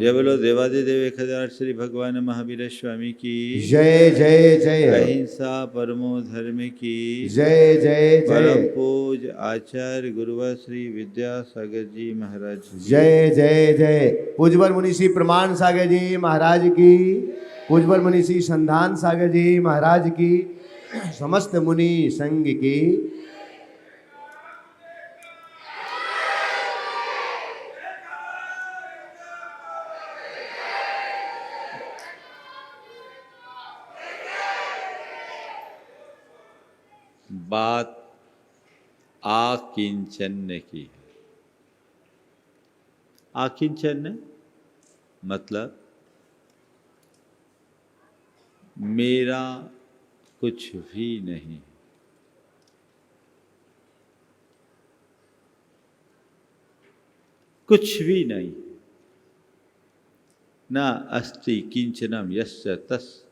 जय बोलो देवादिदेव 1000 श्री भगवान महावीर स्वामी की जय जय जय। अहिंसा परमो धर्म की जय जय परम जय। पूज आचार्य गुरुवर श्री विद्यासागर जी महाराज की जय जय जय। पूज्यवर मुनि श्री प्रमाण सागर जी महाराज की, पूज्यवर मुनि श्री संधान सागर जी महाराज की, समस्त मुनि संघ की। बात आकिंचन्य की है। आकिंचन्य मतलब मेरा कुछ भी नहीं, कुछ भी नहीं। न अस्ति किंचनम यस्य तस्य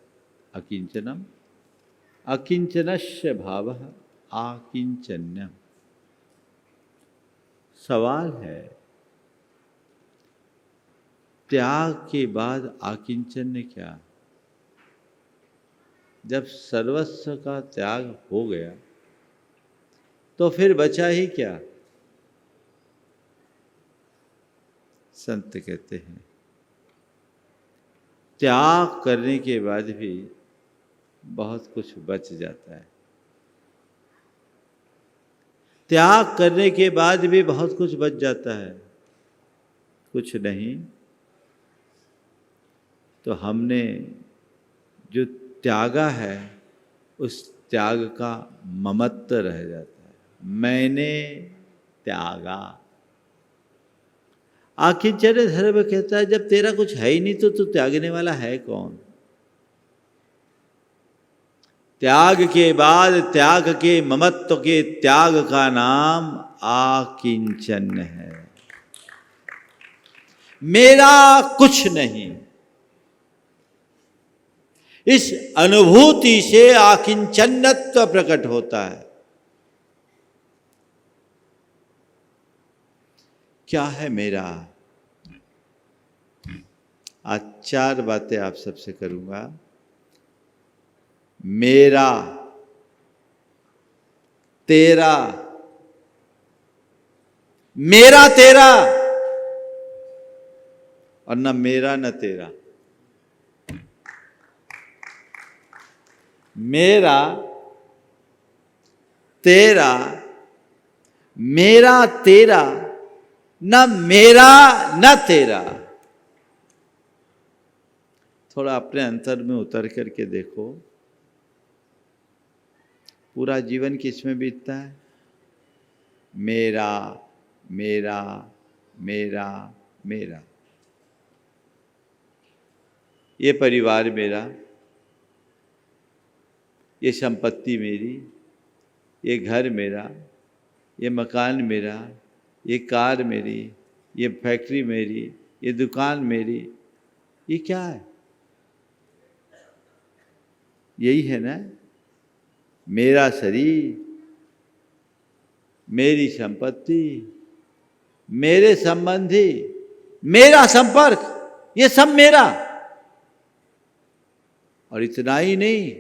अकिंचनम, अकिंचनस्य भावः आकिंचन्यम। सवाल है, त्याग के बाद आकिंचन्य क्या? जब सर्वस्व का त्याग हो गया तो फिर बचा ही क्या? संत कहते हैं त्याग करने के बाद भी बहुत कुछ बच जाता है। त्याग करने के बाद भी बहुत कुछ बच जाता है। कुछ नहीं तो हमने जो त्यागा है उस त्याग का ममत्व रह जाता है। मैंने त्यागा। आकिंचन्य धर्म कहता है जब तेरा कुछ है ही नहीं तो तू त्यागने वाला है कौन? त्याग के बाद त्याग के ममत्व के त्याग का नाम आकिंचन्य है। मेरा कुछ नहीं। इस अनुभूति से आकिंचन्यत्व प्रकट होता है। क्या है मेरा? आज 4 बातें आप सबसे करूंगा। मेरा, तेरा, मेरा तेरा, और न मेरा न तेरा। मेरा, तेरा, मेरा तेरा, न मेरा न तेरा। थोड़ा अपने अंतर में उतर करके देखो, पूरा जीवन किस में बीतता है? मेरा मेरा मेरा मेरा। ये परिवार मेरा, ये संपत्ति मेरी, ये घर मेरा, ये मकान मेरा, ये कार मेरी, ये फैक्ट्री मेरी, ये दुकान मेरी। ये क्या है? यही है ना? मेरा शरीर, मेरी संपत्ति, मेरे संबंधी, मेरा संपर्क, ये सब मेरा। और इतना ही नहीं,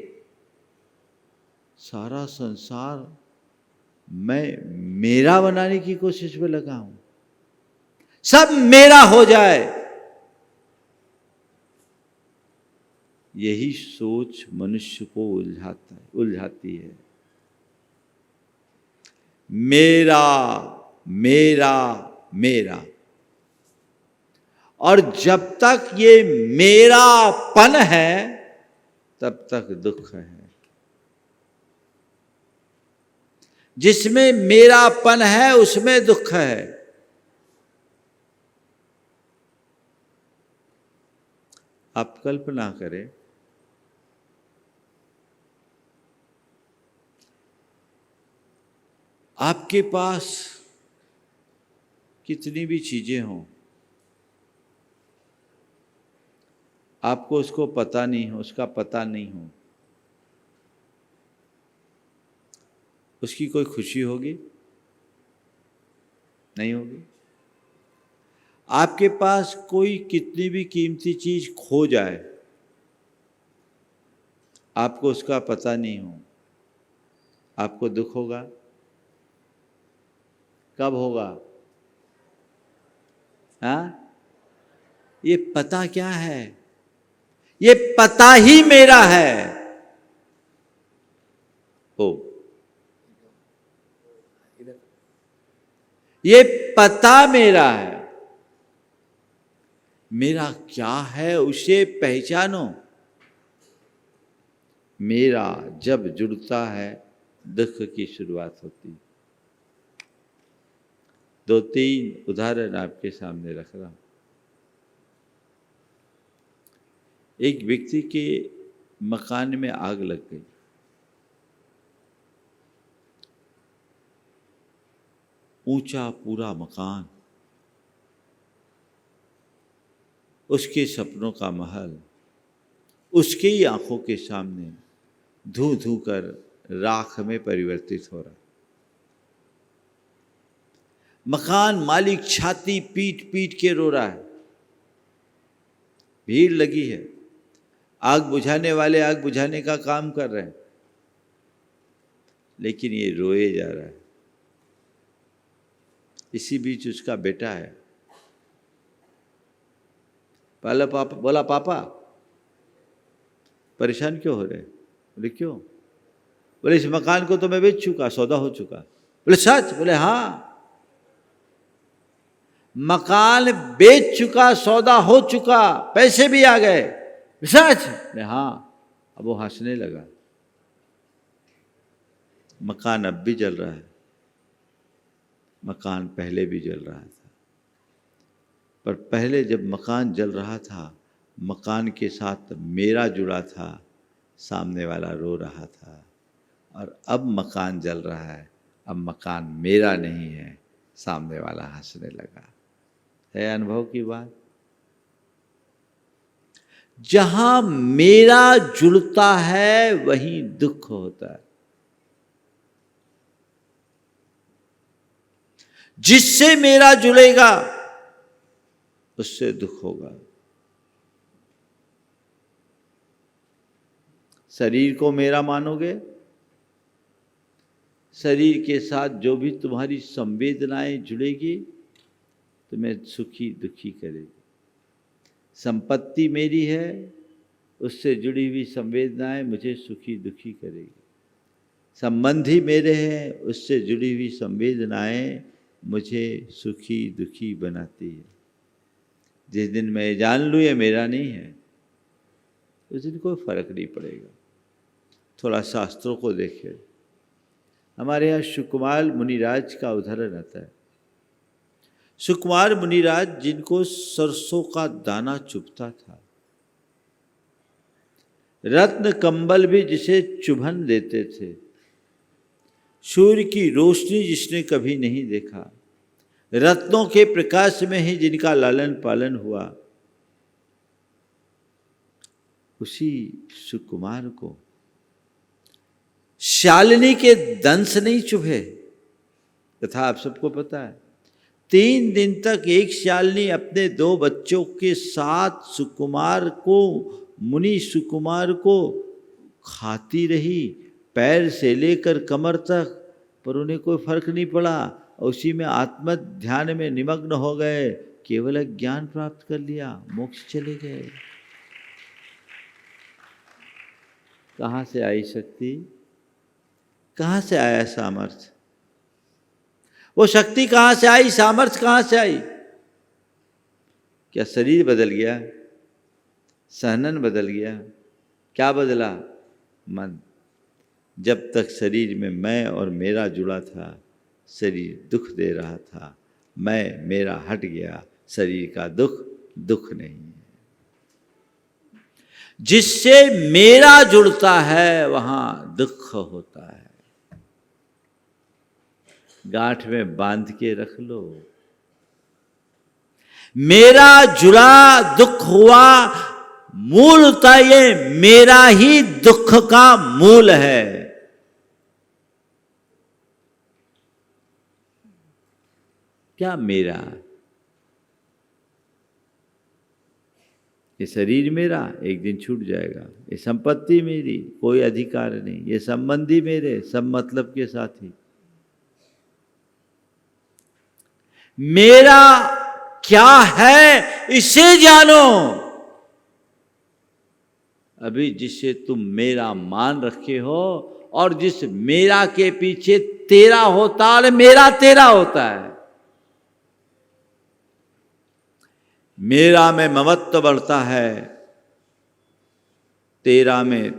सारा संसार मैं मेरा बनाने की कोशिश में लगा हूं। सब मेरा हो जाए, यही सोच मनुष्य को उलझाती है। मेरा मेरा मेरा। और जब तक ये मेरापन है तब तक दुख है। जिसमें मेरापन है उसमें दुख है। आप कल्पना करें, आपके पास कितनी भी चीजें हों, आपको उसको पता नहीं हो, उसका पता नहीं हो, उसकी कोई खुशी होगी? नहीं होगी। आपके पास कोई कितनी भी कीमती चीज खो जाए, आपको उसका पता नहीं हो, आपको दुख होगा? कब होगा? हाँ? ये पता क्या है? ये पता ही मेरा है। ओ, ये पता मेरा है। मेरा क्या है उसे पहचानो। मेरा जब जुड़ता है दुख की शुरुआत होती। 2-3 उदाहरण आपके सामने रख रहा हूं। एक व्यक्ति के मकान में आग लग गई। ऊंचा पूरा मकान, उसके सपनों का महल उसके ही आंखों के सामने धू धू कर राख में परिवर्तित हो रहा। मकान मालिक छाती पीट पीट के रो रहा है। भीड़ लगी है, आग बुझाने वाले आग बुझाने का काम कर रहे हैं, लेकिन ये रोए जा रहा है। इसी बीच उसका बेटा है। पहले पापा बोला, पापा परेशान क्यों हो रहे? बोले क्यों? बोले इस मकान को तो मैं बेच चुका, सौदा हो चुका। बोले सच? बोले हाँ, मकान बेच चुका, सौदा हो चुका, पैसे भी आ गए। सच? बोले हाँ। अब वो हंसने लगा। मकान अब भी जल रहा है, मकान पहले भी जल रहा था, पर पहले जब मकान जल रहा था, मकान के साथ मेरा जुड़ा था, सामने वाला रो रहा था। और अब मकान जल रहा है, अब मकान मेरा नहीं है, सामने वाला हंसने लगा। है अनुभव की बात। जहां मेरा जुड़ता है वहीं दुख होता है। जिससे मेरा जुड़ेगा उससे दुख होगा। शरीर को मेरा मानोगे, शरीर के साथ जो भी तुम्हारी संवेदनाएं जुड़ेगी तुम्हें सुखी दुखी करेगी। संपत्ति मेरी है, उससे जुड़ी हुई संवेदनाएं मुझे सुखी दुखी करेगी। संबंधी मेरे हैं, उससे जुड़ी हुई संवेदनाएं मुझे सुखी दुखी बनाती है। जिस दिन मैं जान लूँ ये मेरा नहीं है, उस दिन कोई फर्क नहीं पड़ेगा। थोड़ा शास्त्रों को देखें। हमारे यहाँ सुकुमार मुनिराज का उदाहरण आता है। सुकुमार मुनिराज जिनको सरसों का दाना चुभता था, रत्न कंबल भी जिसे चुभन देते थे, सूर्य की रोशनी जिसने कभी नहीं देखा, रत्नों के प्रकाश में ही जिनका लालन पालन हुआ, उसी सुकुमार को शालिनी के दंश नहीं चुभे। तथा आप सबको पता है 3 दिन तक एक शालिनी अपने 2 बच्चों के साथ सुकुमार को, मुनि सुकुमार को खाती रही, पैर से लेकर कमर तक, पर उन्हें कोई फर्क नहीं पड़ा। उसी में आत्म ध्यान में निमग्न हो गए, केवल ज्ञान प्राप्त कर लिया, मोक्ष चले गए। कहाँ से आई शक्ति? कहाँ से आया सामर्थ्य? वो शक्ति कहाँ से आई? सामर्थ्य कहाँ से आई? क्या शरीर बदल गया? सहनन बदल गया? क्या बदला? मन। जब तक शरीर में मैं और मेरा जुड़ा था, शरीर दुख दे रहा था। मैं मेरा हट गया, शरीर का दुख दुख नहीं है। जिससे मेरा जुड़ता है वहां दुख होता है। गांठ में बांध के रख लो। मेरा जुड़ा दुख हुआ, मूलतः ये मेरा ही दुख का मूल है। क्या मेरा? ये शरीर मेरा एक दिन छूट जाएगा, ये संपत्ति मेरी, कोई अधिकार नहीं, ये संबंधी मेरे, सब मतलब के साथी। मेरा क्या है इसे जानो। अभी जिससे तुम मेरा मान रखे हो और जिस मेरा के पीछे तेरा होता है, मेरा तेरा होता है। मेरा में ममत्व बढ़ता है, तेरा में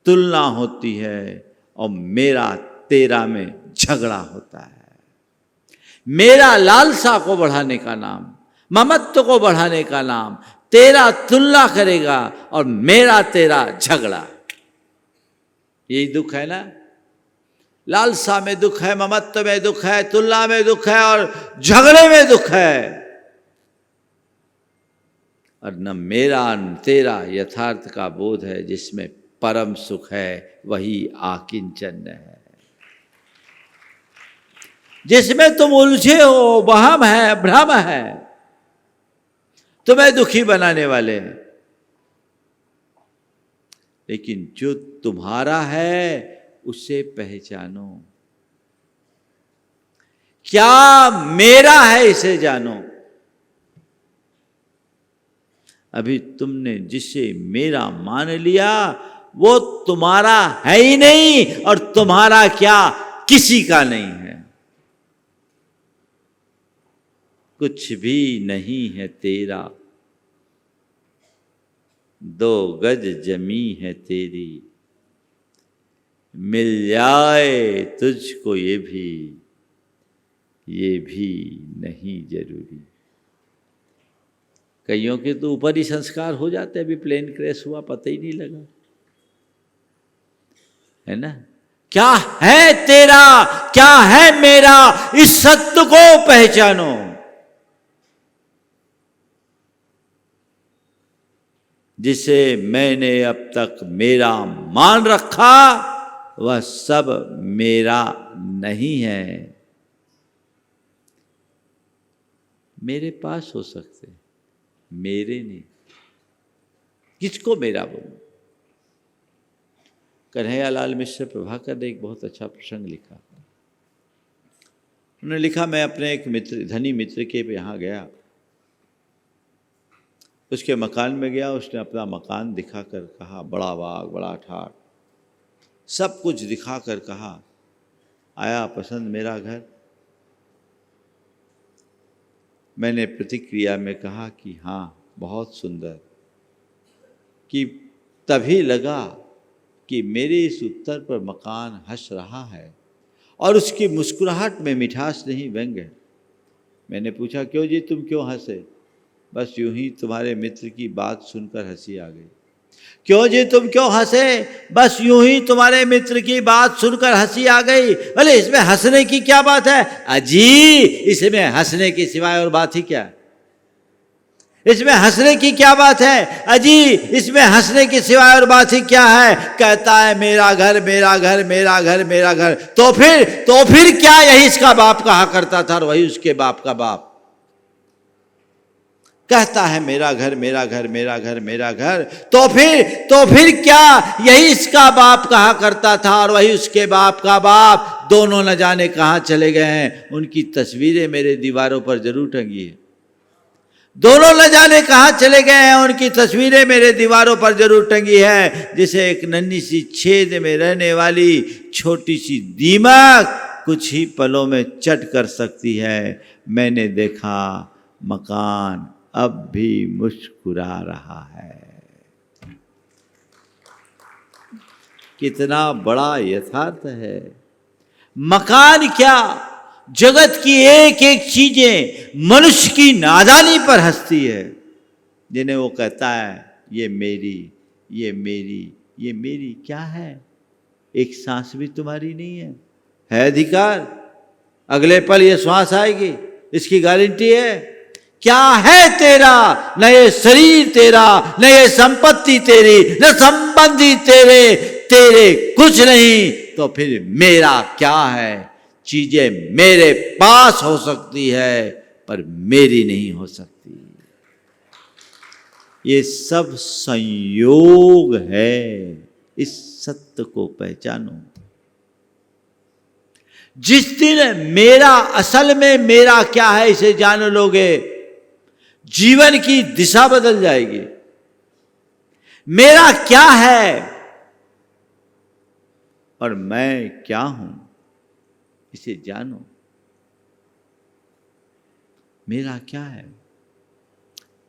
तुलना होती है और मेरा तेरा में झगड़ा होता है। मेरा लालसा को बढ़ाने का नाम, ममत्व को बढ़ाने का नाम, तेरा तुलना करेगा और मेरा तेरा झगड़ा। यही दुख है ना। लालसा में दुख है, ममत्व में दुख है, तुलना में दुख है और झगड़े में दुख है। और न मेरा न तेरा यथार्थ का बोध है, जिसमें परम सुख है वही आकिंचन है। जिसमें तुम उलझे हो, वहम है, भ्रम है, तुम्हें दुखी बनाने वाले हैं। लेकिन जो तुम्हारा है उसे पहचानो। क्या मेरा है इसे जानो। अभी तुमने जिसे मेरा मान लिया वो तुम्हारा है ही नहीं, और तुम्हारा क्या किसी का नहीं है। कुछ भी नहीं है तेरा, 2 गज जमी है तेरी। मिल जाए तुझको ये भी नहीं जरूरी। कईयों के तो ऊपर ही संस्कार हो जाते, अभी प्लेन क्रैश हुआ पता ही नहीं लगा, है ना। क्या है तेरा, क्या है मेरा, इस सत्य को पहचानो। जिसे मैंने अब तक मेरा मान रखा वह सब मेरा नहीं है। मेरे पास हो सकते, मेरे नहीं। किसको मेरा बोलूं। कन्हैयालाल मिश्र प्रभाकर ने एक बहुत अच्छा प्रसंग लिखा। उन्होंने लिखा, मैं अपने एक मित्र, धनी मित्र के यहाँ गया, उसके मकान में गया। उसने अपना मकान दिखाकर कहा, बड़ा बाग, बड़ा ठाट, सब कुछ दिखाकर कहा, आया पसंद मेरा घर। मैंने प्रतिक्रिया में कहा कि हाँ बहुत सुंदर। कि तभी लगा कि मेरे इस उत्तर पर मकान हंस रहा है और उसकी मुस्कुराहट में मिठास नहीं, व्यंग्य है। मैंने पूछा, क्यों जी तुम क्यों हंसे। बस यूं ही तुम्हारे मित्र की बात सुनकर हंसी आ गई। क्यों जी तुम क्यों हंसे। बस यूं ही तुम्हारे मित्र की बात सुनकर हंसी आ गई। बोले इसमें हंसने की क्या बात है। अजी इसमें हंसने की सिवाय और बात ही क्या। इसमें हंसने की क्या बात है। अजी इसमें हंसने की सिवाय और बात ही क्या है। कहता है मेरा घर, मेरा घर, मेरा घर, मेरा घर। तो फिर क्या, यही इसका बाप कहा करता था और वही उसके बाप का बाप कहता है मेरा घर, मेरा घर, मेरा घर, मेरा घर। तो फिर क्या, यही इसका बाप कहा करता था और वही उसके बाप का बाप। दोनों न जाने कहाँ चले गए हैं। उनकी तस्वीरें मेरे दीवारों पर जरूर टंगी है। दोनों न जाने कहाँ चले गए हैं, उनकी तस्वीरें मेरे दीवारों पर जरूर टंगी है। जिसे एक नन्ही सी छेद में रहने वाली छोटी सी दीमक कुछ ही पलों में चट कर सकती है। मैंने देखा मकान अब भी मुस्कुरा रहा है। कितना बड़ा यथार्थ है। मकान क्या, जगत की एक एक चीजें मनुष्य की नादानी पर हंसती है, जिन्हें वो कहता है ये मेरी, ये मेरी, ये मेरी। क्या है, एक सांस भी तुम्हारी नहीं है अधिकार। अगले पल ये श्वास आएगी, इसकी गारंटी है। क्या है तेरा, न ये शरीर तेरा, न ये संपत्ति तेरी, न संबंधी तेरे कुछ नहीं। तो फिर मेरा क्या है। चीजें मेरे पास हो सकती है पर मेरी नहीं हो सकती। ये सब संयोग है। इस सत्य को पहचानो। जिस दिन मेरा असल में मेरा क्या है इसे जान लोगे, जीवन की दिशा बदल जाएगी। मेरा क्या है और मैं क्या हूं इसे जानो। मेरा क्या है।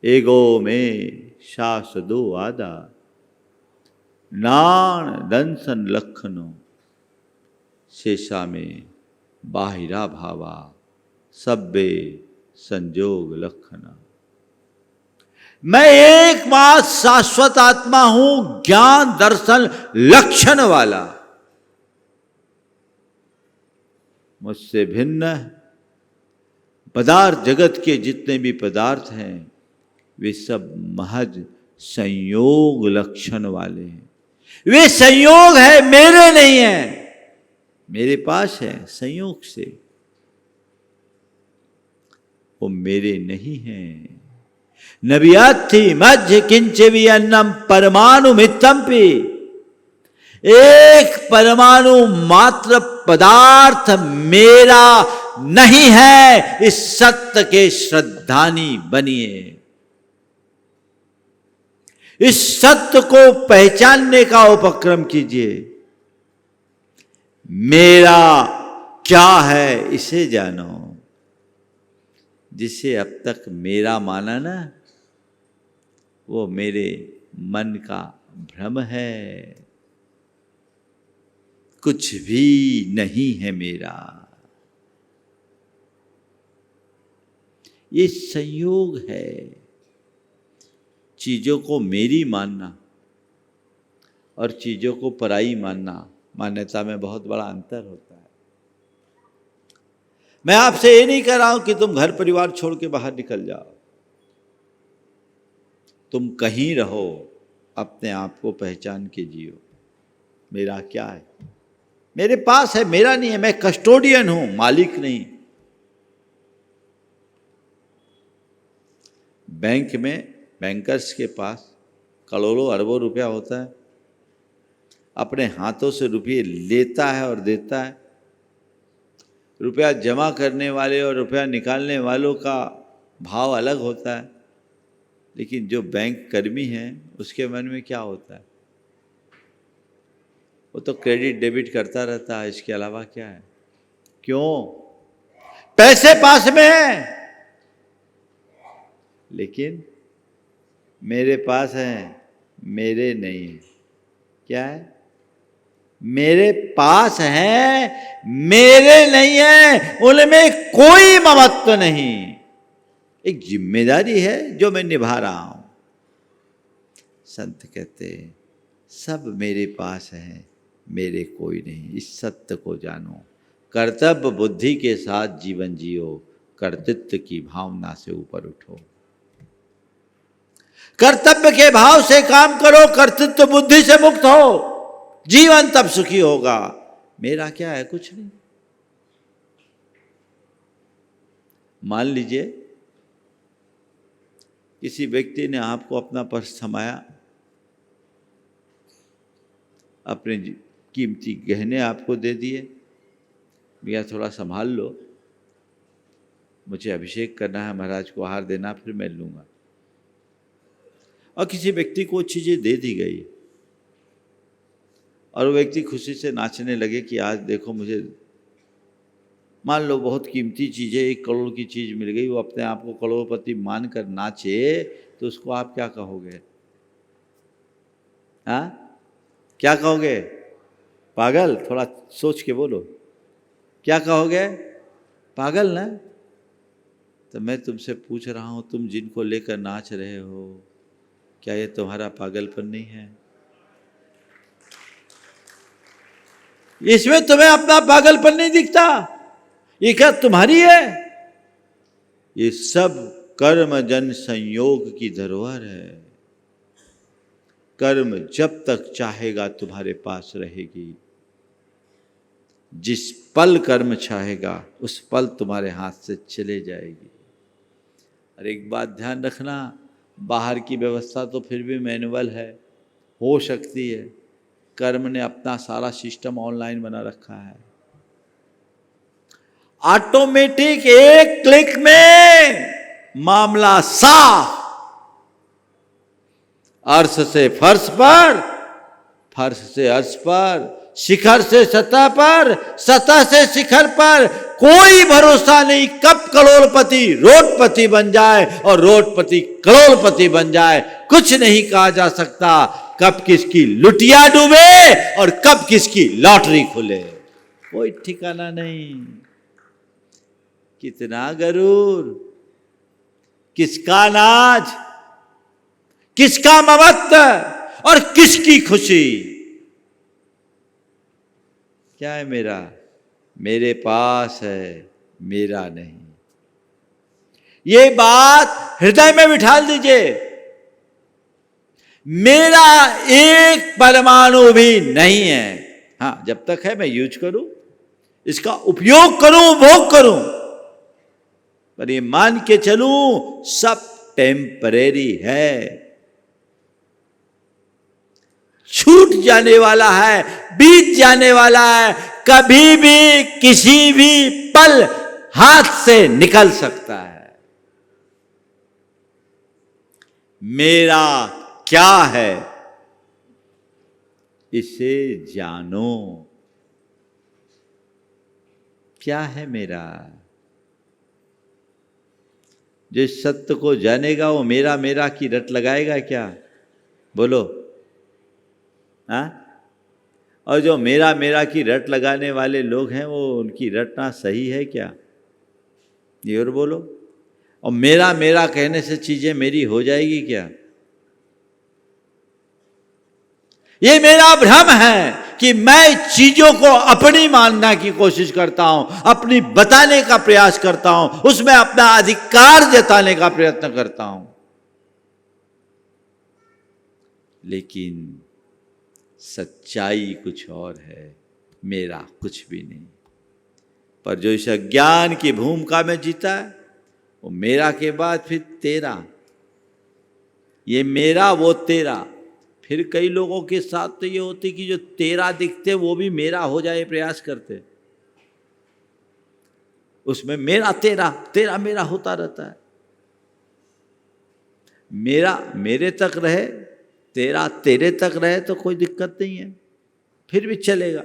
एगो में शास दो आदा, नाण दंसन लखनो, शेषा में बाहिरा भावा, सब्बे संजोग लखना। मैं एकमात्र शाश्वत आत्मा हूं, ज्ञान दर्शन लक्षण वाला। मुझसे भिन्न पदार्थ, जगत के जितने भी पदार्थ हैं वे सब महज संयोग लक्षण वाले हैं। वे संयोग है, मेरे नहीं है। मेरे पास है संयोग से, वो मेरे नहीं है। नबियाथी मध्य किंचवी अन्नम परमाणु मित्तम्पि। एक परमाणु मात्र पदार्थ मेरा नहीं है। इस सत्य के श्रद्धानी बनिए। इस सत्य को पहचानने का उपक्रम कीजिए। मेरा क्या है इसे जानो। जिसे अब तक मेरा माना ना, वो मेरे मन का भ्रम है। कुछ भी नहीं है मेरा। ये संयोग है। चीजों को मेरी मानना और चीजों को पराई मानना, मान्यता में बहुत बड़ा अंतर होता है। मैं आपसे ये नहीं कह रहा हूं कि तुम घर परिवार छोड़ के बाहर निकल जाओ। तुम कहीं रहो, अपने आप को पहचान के जियो। मेरा क्या है, मेरे पास है, मेरा नहीं है। मैं कस्टोडियन हूं, मालिक नहीं। बैंक में बैंकर्स के पास करोड़ों अरबों रुपया होता है। अपने हाथों से रुपये लेता है और देता है। रुपया जमा करने वाले और रुपया निकालने वालों का भाव अलग होता है। लेकिन जो बैंक कर्मी है उसके मन में क्या होता है? वो तो क्रेडिट डेबिट करता रहता है, इसके अलावा क्या है? क्यों? पैसे पास में है। लेकिन मेरे पास है, मेरे नहीं है। क्या है? मेरे पास है, मेरे नहीं है। उनमें कोई ममत्व नहीं। एक जिम्मेदारी है जो मैं निभा रहा हूं। संत कहते हैं सब मेरे पास है, मेरे कोई नहीं। इस सत्य को जानो। कर्तव्य बुद्धि के साथ जीवन जियो। कर्तृत्व की भावना से ऊपर उठो। कर्तव्य के भाव से काम करो, कर्तृत्व बुद्धि से मुक्त हो। जीवन तब सुखी होगा। मेरा क्या है? कुछ नहीं। मान लीजिए किसी व्यक्ति ने आपको अपना पर्स थमाया, अपने कीमती गहने आपको दे दिए, भैया थोड़ा संभाल लो, मुझे अभिषेक करना है, महाराज को आहार देना, फिर मैं लूँगा। और किसी व्यक्ति को चीज़ें दे दी गई और वो व्यक्ति खुशी से नाचने लगे कि आज देखो मुझे, मान लो बहुत कीमती चीज़ है, 1 करोड़ की चीज़ मिल गई, वो अपने आप को करोड़पति मानकर नाचे, तो उसको आप क्या कहोगे? हाँ, क्या कहोगे? पागल? थोड़ा सोच के बोलो, क्या कहोगे? पागल ना? तो मैं तुमसे पूछ रहा हूँ, तुम जिनको लेकर नाच रहे हो, क्या ये तुम्हारा पागलपन नहीं है? इसमें तुम्हें अपना पागलपन नहीं दिखता? ये क्या तुम्हारी है? ये सब कर्म जन संयोग की धरोहर है। कर्म जब तक चाहेगा तुम्हारे पास रहेगी। जिस पल कर्म चाहेगा उस पल तुम्हारे हाथ से चले जाएगी। और एक बात ध्यान रखना, बाहर की व्यवस्था तो फिर भी मैनुअल है, हो सकती है। कर्म ने अपना सारा सिस्टम ऑनलाइन बना रखा है। ऑटोमेटिक एक क्लिक में मामला साफ। अर्श से फर्श पर, फर्श से अर्श पर, शिखर से सतह पर, सतह से शिखर पर। कोई भरोसा नहीं कब करोड़पति रोडपति बन जाए और रोडपति करोड़पति बन जाए। कुछ नहीं कहा जा सकता कब किसकी लुटिया डूबे और कब किसकी लॉटरी खुले, कोई ठिकाना नहीं। कितना गरूर, किसका नाज, किसका ममत्व और किसकी खुशी। क्या है मेरा? मेरे पास है, मेरा नहीं। ये बात हृदय में बिठा दीजिए। मेरा एक परमाणु भी नहीं है। हाँ, जब तक है मैं यूज करूं, इसका उपयोग करूं, भोग करूं, पर ये मान के चलूं सब टेम्परेरी है, छूट जाने वाला है, बीत जाने वाला है, कभी भी किसी भी पल हाथ से निकल सकता है। मेरा क्या है इसे जानो। क्या है मेरा? जिस सत्य को जानेगा वो मेरा मेरा की रट लगाएगा क्या? बोलो। हाँ? और जो मेरा मेरा की रट लगाने वाले लोग हैं वो उनकी रटना सही है क्या? ये और बोलो। और मेरा मेरा कहने से चीजें मेरी हो जाएगी क्या? ये मेरा भ्रम है कि मैं चीजों को अपनी मानने की कोशिश करता हूं, अपनी बताने का प्रयास करता हूं, उसमें अपना अधिकार जताने का प्रयत्न करता हूं, लेकिन सच्चाई कुछ और है। मेरा कुछ भी नहीं। पर जो इस अज्ञान की भूमिका में जीता है वो मेरा के बाद फिर तेरा, ये मेरा वो तेरा। फिर कई लोगों के साथ तो ये होती कि जो तेरा दिखते वो भी मेरा हो जाए प्रयास करते, उसमें मेरा तेरा तेरा मेरा होता रहता है। मेरा मेरे तक रहे, तेरा तेरे तक रहे तो कोई दिक्कत नहीं है, फिर भी चलेगा।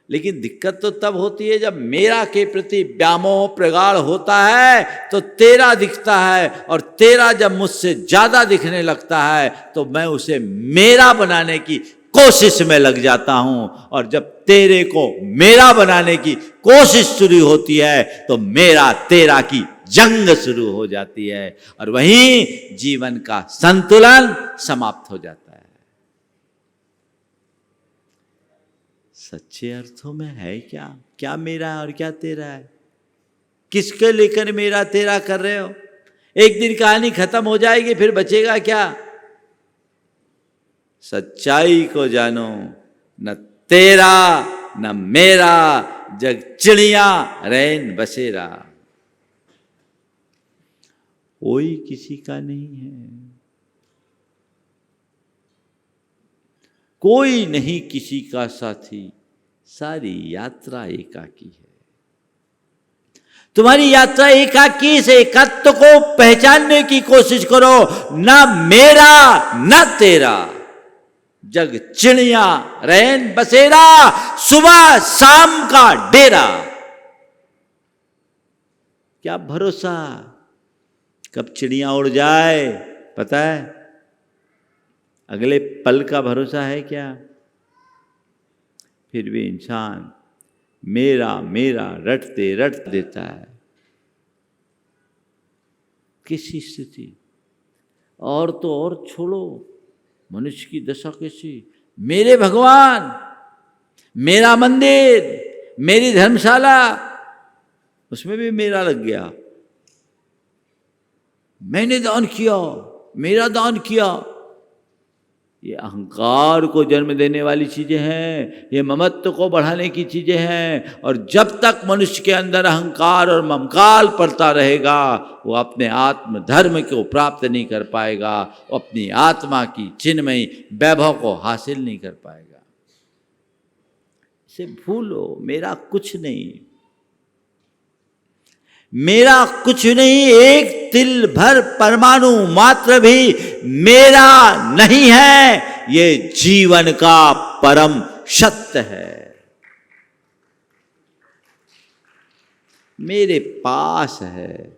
लेकिन दिक्कत तो तब होती है जब मेरा के प्रति व्यामोह प्रगाढ़ होता है तो तेरा दिखता है, और तेरा जब मुझसे ज्यादा दिखने लगता है तो मैं उसे मेरा बनाने की कोशिश में लग जाता हूं। और जब तेरे को मेरा बनाने की कोशिश शुरू होती है तो मेरा तेरा की जंग शुरू हो जाती है, और वहीं जीवन का संतुलन समाप्त हो जाता है। सच्चे अर्थों में है क्या? क्या मेरा और क्या तेरा है? किसके लेकर मेरा तेरा कर रहे हो? एक दिन कहानी खत्म हो जाएगी, फिर बचेगा क्या? सच्चाई को जानो, न तेरा न मेरा, जग चिड़िया रैन बसेरा। कोई किसी का नहीं है, कोई नहीं किसी का साथी, सारी यात्रा एकाकी है। तुम्हारी यात्रा एकाकी से एकत्व को पहचानने की कोशिश करो। ना मेरा न तेरा, जग चिड़िया रैन बसेरा, सुबह शाम का डेरा। क्या भरोसा कब चिड़िया उड़ जाए, पता है? अगले पल का भरोसा है क्या? फिर भी इंसान मेरा मेरा रटते रट देता है। किसी स्थिति और तो और छोड़ो, मनुष्य की दशा कैसी? मेरे भगवान, मेरा मंदिर, मेरी धर्मशाला, उसमें भी मेरा लग गया। मैंने दान किया, मेरा दान किया। ये अहंकार को जन्म देने वाली चीज़ें हैं, ये ममत्व को बढ़ाने की चीज़ें हैं। और जब तक मनुष्य के अंदर अहंकार और ममकाल पड़ता रहेगा, वो अपने आत्म धर्म को प्राप्त नहीं कर पाएगा, वो अपनी आत्मा की चिन्मयी वैभव को हासिल नहीं कर पाएगा। इसे भूलो, मेरा कुछ नहीं, मेरा कुछ नहीं, एक तिल भर परमाणु मात्र भी मेरा नहीं है, ये जीवन का परम सत्य है। मेरे पास है,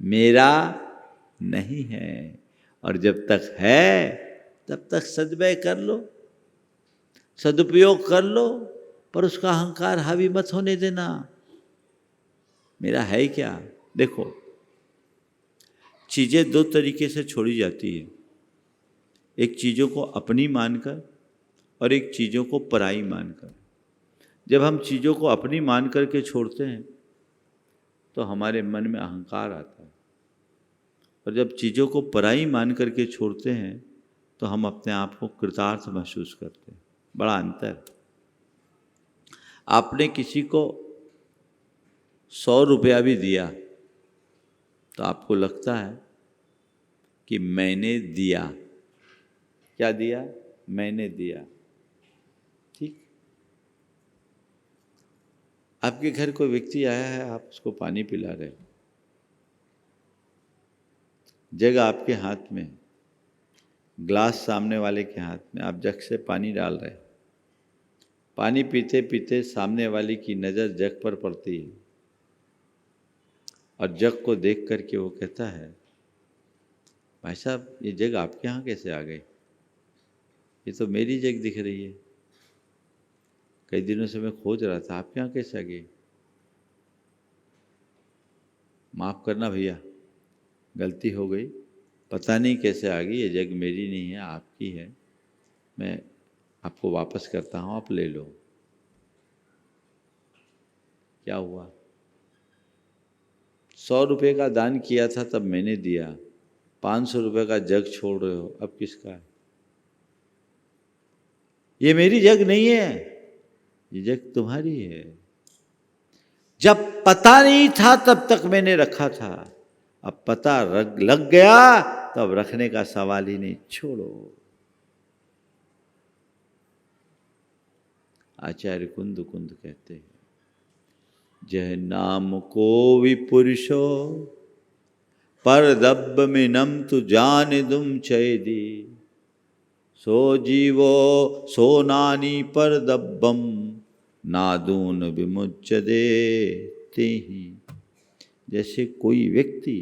मेरा नहीं है। और जब तक है तब तक सद्व्यय कर लो, सदुपयोग कर लो, पर उसका अहंकार हावी मत होने देना। मेरा है क्या? देखो, चीज़ें दो तरीके से छोड़ी जाती है, एक चीज़ों को अपनी मानकर और एक चीज़ों को पराई मानकर। जब हम चीज़ों को अपनी मान करके छोड़ते हैं तो हमारे मन में अहंकार आता है, और जब चीज़ों को पराई मान करके छोड़ते हैं तो हम अपने आप को कृतार्थ महसूस करते हैं। बड़ा अंतर। आपने किसी को 100 रुपया भी दिया तो आपको लगता है कि मैंने दिया। क्या दिया? मैंने दिया। ठीक। आपके घर कोई व्यक्ति आया है, आप उसको पानी पिला रहे हो, जग आपके हाथ में, ग्लास सामने वाले के हाथ में, आप जग से पानी डाल रहे हो। पानी पीते पीते सामने वाले की नज़र जग पर पड़ती है और जग को देख करके वो कहता है, भाई साहब ये जग आपके यहाँ कैसे आ गई? ये तो मेरी जग दिख रही है, कई दिनों से मैं खोज रहा था, आपके यहाँ कैसे आ गई? माफ़ करना भैया, गलती हो गई, पता नहीं कैसे आ गई, ये जग मेरी नहीं है, आपकी है, मैं आपको वापस करता हूँ, आप ले लो। क्या हुआ? 100 रुपये का दान किया था तब मैंने दिया, 500 रुपये का जग छोड़ रहे हो, अब किसका है? ये मेरी जग नहीं है, ये जग तुम्हारी है। जब पता नहीं था तब तक मैंने रखा था, अब पता लग गया तब रखने का सवाल ही नहीं। छोड़ो। आचार्य कुंद कहते हैं, जह नाम को विपुरुषो पर दब्ब मिनम तु जान दुम चैदी, सो जीवो सो नानी पर दब्बम नादून विमुच्यते ही। जैसे कोई व्यक्ति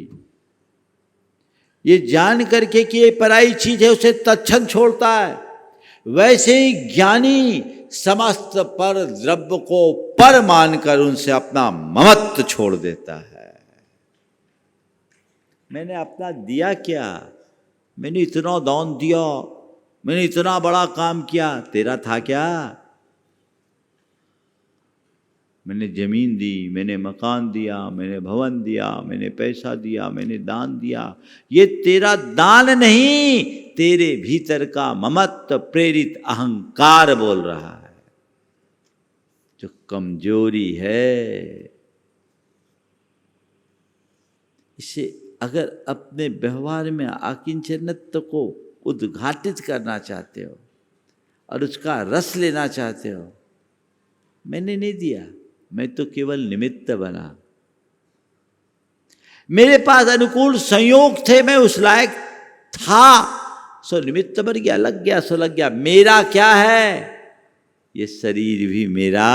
ये जान करके कि ये पराई चीज है उसे तत्क्षण छोड़ता है, वैसे ही ज्ञानी समस्त पर द्रव्य को पर मानकर उनसे अपना ममत्व छोड़ देता है। मैंने अपना दिया क्या? मैंने इतना दान दिया, मैंने इतना बड़ा काम किया, तेरा था क्या? मैंने जमीन दी, मैंने मकान दिया, मैंने भवन दिया, मैंने पैसा दिया, मैंने दान दिया, ये तेरा दान नहीं, तेरे भीतर का ममत्व प्रेरित अहंकार बोल रहा है, जो कमजोरी है। इसे अगर अपने व्यवहार में आकिंचनत्व को उद्घाटित करना चाहते हो और उसका रस लेना चाहते हो, मैंने नहीं दिया, मैं तो केवल निमित्त बना, मेरे पास अनुकूल संयोग थे, मैं उस लायक था, सो निमित्त बन गया, लग गया सो लग गया। मेरा क्या है? ये शरीर भी मेरा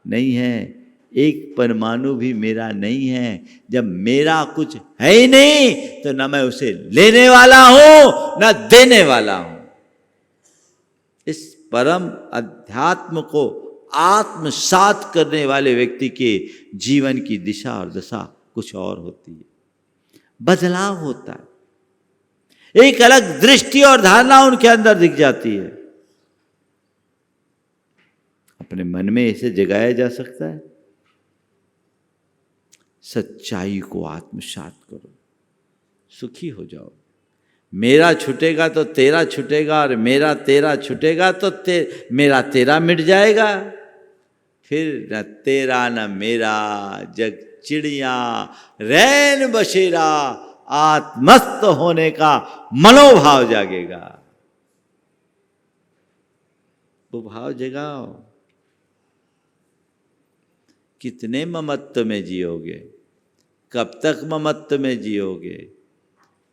नहीं है, एक परमाणु भी मेरा नहीं है। जब मेरा कुछ है ही नहीं तो न मैं उसे लेने वाला हूं न देने वाला हूं। इस परम अध्यात्म को आत्मसात करने वाले व्यक्ति के जीवन की दिशा और दशा कुछ और होती है, बदलाव होता है, एक अलग दृष्टि और धारणा उनके अंदर दिख जाती है। अपने मन में इसे जगाया जा सकता है। सच्चाई को आत्मसात करो, सुखी हो जाओ। मेरा छूटेगा तो तेरा छूटेगा, और मेरा तेरा छूटेगा तो मेरा तेरा मिट जाएगा। फिर न तेरा न मेरा, जग चिड़िया रैन बसेरा, आत्मस्त होने का मनोभाव जागेगा। वो भाव जगाओ। कितने ममत्व में जियोगे, कब तक ममत्व में जियोगे?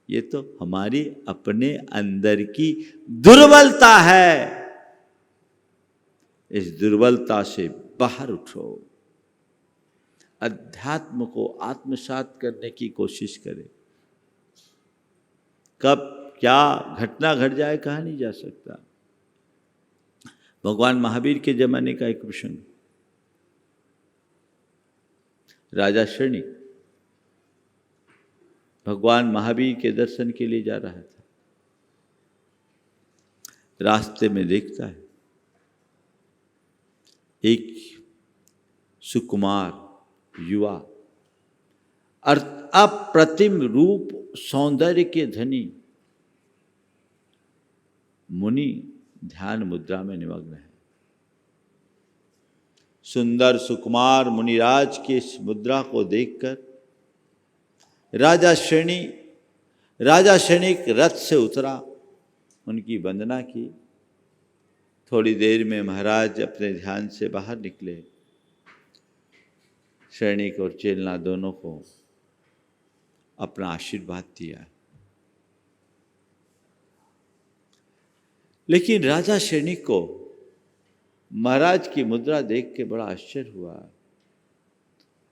ये तो हमारी अपने अंदर की दुर्बलता है। इस दुर्बलता से बाहर उठो, अध्यात्म को आत्मसात करने की कोशिश करें। कब क्या घटना घट जाए कहा नहीं जा सकता। भगवान महावीर के जमाने का एक प्रसंग, राजा शनिक भगवान महावीर के दर्शन के लिए जा रहा था। रास्ते में देखता है एक सुकुमार युवा और अप्रतिम रूप सौंदर्य के धनी मुनि ध्यान मुद्रा में निमग्न है। सुंदर सुकुमार मुनिराज की इस मुद्रा को देखकर राजा शनिक रथ से उतरा, उनकी वंदना की। थोड़ी देर में महाराज अपने ध्यान से बाहर निकले। शनिक और चेलना दोनों को अपना आशीर्वाद दिया। लेकिन राजा शनिक को महाराज की मुद्रा देख के बड़ा आश्चर्य हुआ।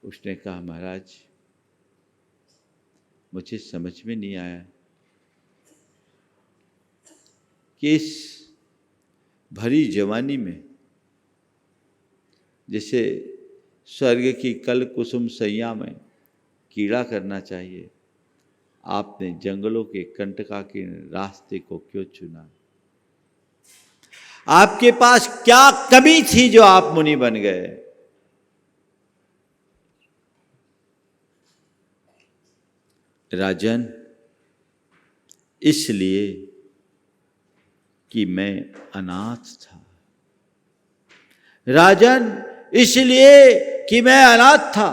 उसने कहा, महाराज मुझे समझ में नहीं आया कि इस भरी जवानी में जैसे स्वर्ग की कल कुसुम सैया में कीड़ा करना चाहिए, आपने जंगलों के कंटका के रास्ते को क्यों चुना? आपके पास क्या कमी थी जो आप मुनि बन गए? राजन, इसलिए कि मैं अनाथ था। राजन, इसलिए कि मैं अनाथ था।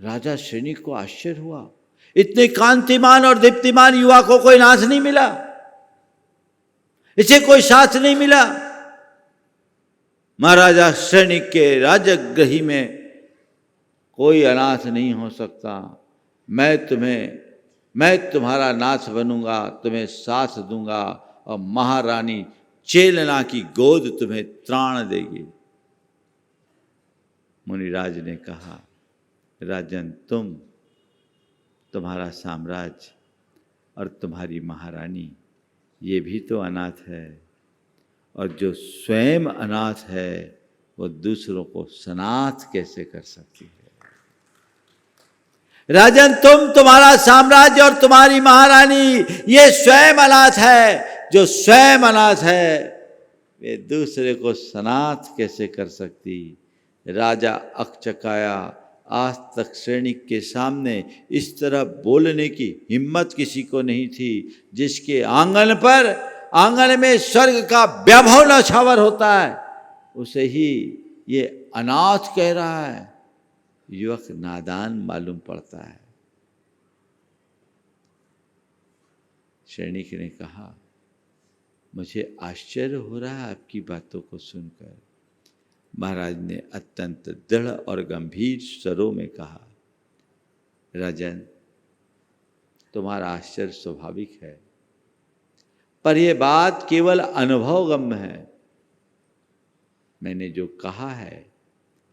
राजा शनिक को आश्चर्य हुआ, इतने कांतिमान और दीप्तिमान युवा को कोई नाथ नहीं मिला, इसे कोई साथ नहीं मिला। महाराजा शनिक के राजगृह में कोई अनाथ नहीं हो सकता। मैं तुम्हारा नाथ बनूंगा, तुम्हें साथ दूंगा, और महारानी चेलना की गोद तुम्हें त्राण देगी। मुनिराज ने कहा, राजन, तुम्हारा साम्राज्य और तुम्हारी महारानी ये भी तो अनाथ है, और जो स्वयं अनाथ है वो दूसरों को सनाथ कैसे कर सकती है? राजन, तुम्हारा साम्राज्य और तुम्हारी महारानी ये स्वयं अनाथ है। जो स्वयं अनाथ है वे दूसरे को सनाथ कैसे कर सकती? राजा अकचकाया। आज तक सैनिक के सामने इस तरह बोलने की हिम्मत किसी को नहीं थी। जिसके आंगन में स्वर्ग का वैभव नछावर होता है, उसे ही ये अनाथ कह रहा है। युवक नादान मालूम पड़ता है। सैनिक ने कहा, मुझे आश्चर्य हो रहा है आपकी बातों को सुनकर। महाराज ने अत्यंत दृढ़ और गंभीर स्वरों में कहा, राजन, तुम्हारा आश्चर्य स्वाभाविक है, पर यह बात केवल अनुभवगम्य है। मैंने जो कहा है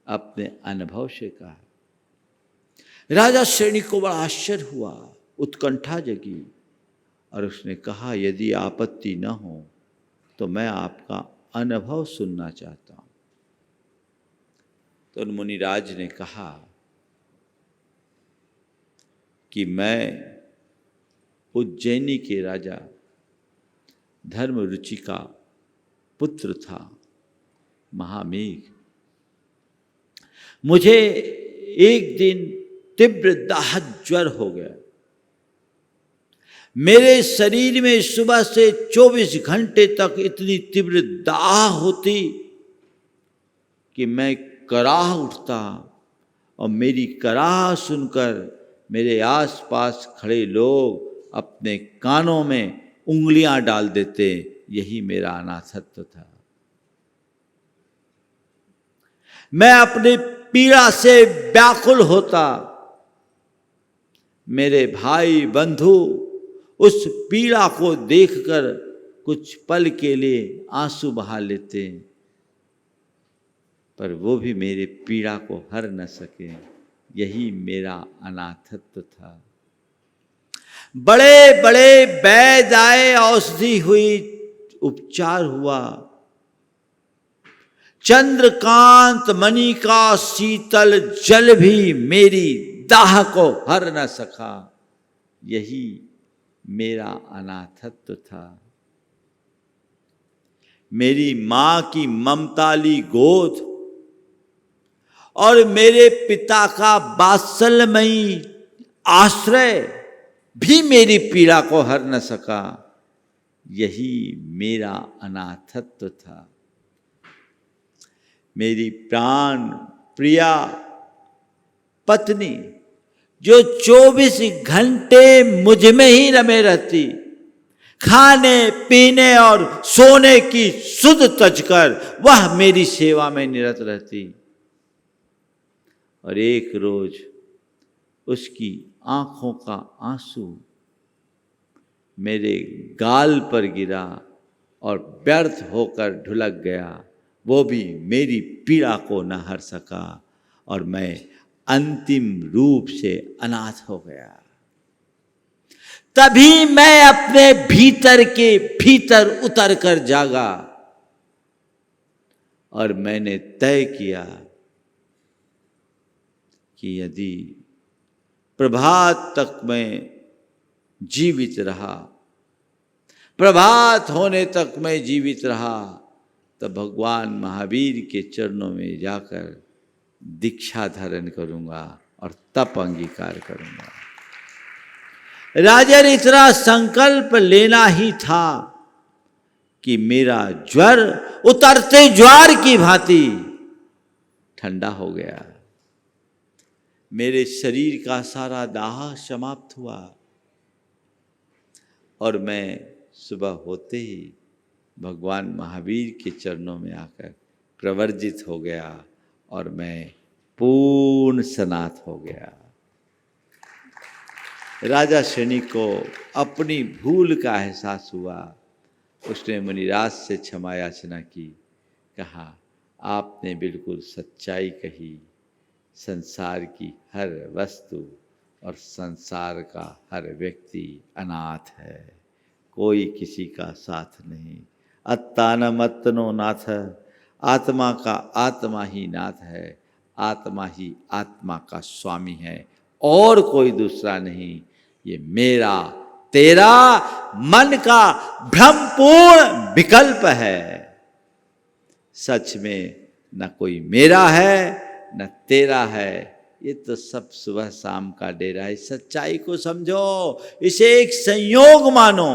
अपने अनुभव से कहा। राजा सैनिक को बड़ा आश्चर्य हुआ, उत्कंठा जगी, और उसने कहा, यदि आपत्ति न हो तो मैं आपका अनुभव सुनना चाहता हूं। तो मुनिराज ने कहा कि मैं उज्जैनी के राजा धर्मरुचि का पुत्र था, महामेघ। मुझे एक दिन तीव्र दाह ज्वर हो गया। मेरे शरीर में सुबह से 24 घंटे तक इतनी तीव्र दाह होती कि मैं कराह उठता, और मेरी कराह सुनकर मेरे आसपास खड़े लोग अपने कानों में उंगलियां डाल देते। यही मेरा अनाथत्व था। मैं अपनी पीड़ा से व्याकुल होता। मेरे भाई बंधु उस पीड़ा को देखकर कुछ पल के लिए आंसू बहा लेते, पर वो भी मेरे पीड़ा को हर न सके। यही मेरा अनाथत्व था। बड़े बड़े वैद्य आए, औषधि हुई, उपचार हुआ। चंद्रकांत मणि का शीतल जल भी मेरी दाह को हर न सका। यही मेरा अनाथत्व था। मेरी मां की ममताली गोद और मेरे पिता का वात्सल्यमयी आश्रय भी मेरी पीड़ा को हर न सका। यही मेरा अनाथत्व था। मेरी प्राण प्रिया पत्नी जो 24 घंटे मुझ में ही रमे रहती, खाने पीने और सोने की सुध तजकर वह मेरी सेवा में निरत रहती। और एक रोज उसकी आंखों का आंसू मेरे गाल पर गिरा और व्यर्थ होकर ढुलक गया। वो भी मेरी पीड़ा को न हर सका और मैं अंतिम रूप से अनाथ हो गया। तभी मैं अपने भीतर के भीतर उतर कर जागा और मैंने तय किया कि यदि प्रभात तक मैं जीवित रहा, प्रभात होने तक मैं जीवित रहा, तो भगवान महावीर के चरणों में जाकर दीक्षा धारण करूंगा और तप अंगीकार करूंगा। राजन इतना संकल्प लेना ही था कि मेरा ज्वर उतरते ज्वार की भांति ठंडा हो गया। मेरे शरीर का सारा दाह समाप्त हुआ और मैं सुबह होते ही भगवान महावीर के चरणों में आकर प्रवर्जित हो गया और मैं पूर्ण सनाथ हो गया। राजा शनि को अपनी भूल का एहसास हुआ। उसने मुनिराज से क्षमा याचना की। कहा, आपने बिल्कुल सच्चाई कही। संसार की हर वस्तु और संसार का हर व्यक्ति अनाथ है, कोई किसी का साथ नहीं। अत्तानमत्तनो नाथ, आत्मा का आत्मा ही नाथ है, आत्मा ही आत्मा का स्वामी है और कोई दूसरा नहीं। ये मेरा तेरा मन का भ्रमपूर्ण विकल्प है। सच में न कोई मेरा है न तेरा है, ये तो सब सुबह शाम का डेरा है। इस सच्चाई को समझो, इसे एक संयोग मानो,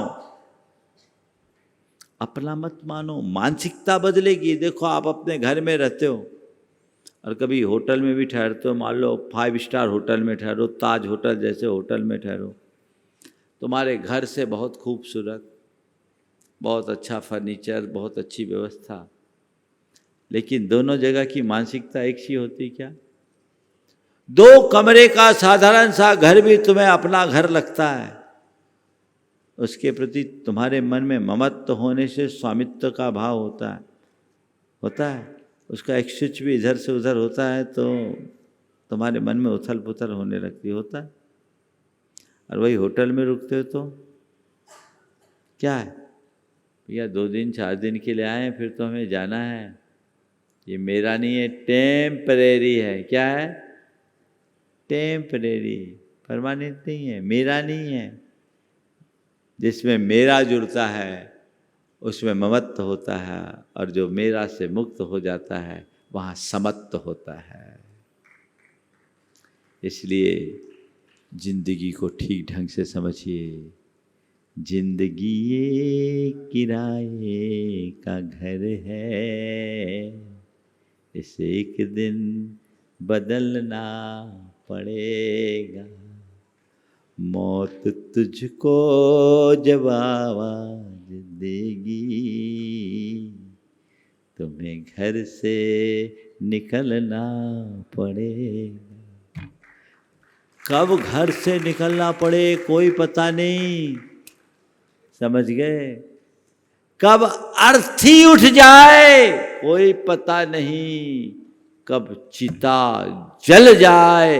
अपना मत मानो। मानसिकता बदलेगी। देखो, आप अपने घर में रहते हो और कभी होटल में भी ठहरते हो, मान लो 5 स्टार होटल में ठहरो, ताज होटल जैसे होटल में ठहरो, तुम्हारे घर से बहुत खूबसूरत, बहुत अच्छा फर्नीचर, बहुत अच्छी व्यवस्था, लेकिन दोनों जगह की मानसिकता एक सी होती क्या? 2 कमरे का साधारण सा घर भी तुम्हें अपना घर लगता है। उसके प्रति तुम्हारे मन में ममत्व होने से स्वामित्व का भाव होता है। उसका एक स्विच भी इधर से उधर होता है तो तुम्हारे मन में उथल पुथल होने लगती होता है। और वही होटल में रुकते हो तो क्या है भैया, 2 दिन 4 दिन के लिए आए, फिर तो हमें जाना है। ये मेरा नहीं है, टेम्परेरी है। क्या है? टेम्परेरी, परमानेंट नहीं है, मेरा नहीं है। जिसमें मेरा जुड़ता है उसमें ममत्व होता है, और जो मेरा से मुक्त हो जाता है वहाँ समत्व होता है। इसलिए जिंदगी को ठीक ढंग से समझिए, जिंदगी ये किराए का घर है, इसे एक दिन बदलना पड़ेगा। मौत तुझको जब आवाज देगी, तुम्हें घर से निकलना पड़ेगा। कब घर से निकलना पड़े कोई पता नहीं, समझ गए? कब अर्थी उठ जाए कोई पता नहीं, कब चिता जल जाए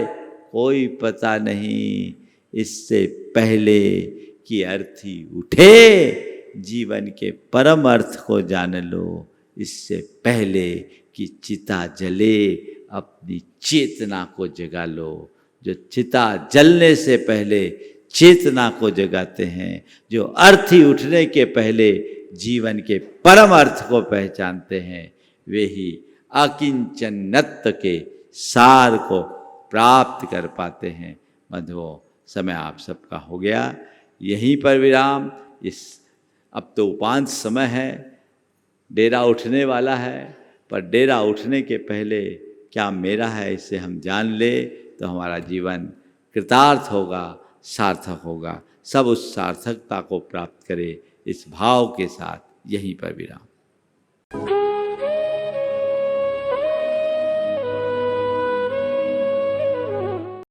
कोई पता नहीं। इससे पहले कि अर्थी उठे, जीवन के परम अर्थ को जान लो। इससे पहले कि चिता जले, अपनी चेतना को जगा लो। जो चिता जलने से पहले चेतना को जगाते हैं, जो अर्थी उठने के पहले जीवन के परम अर्थ को पहचानते हैं, वे ही अकिंचनत्व के सार को प्राप्त कर पाते हैं। बंधुओं, समय आप सबका हो गया, यहीं पर विराम। अब तो उपांत समय है, डेरा उठने वाला है, पर डेरा उठने के पहले क्या मेरा है इसे हम जान ले तो हमारा जीवन कृतार्थ होगा, सार्थक होगा। सब उस सार्थकता को प्राप्त करें, इस भाव के साथ यहीं पर विराम।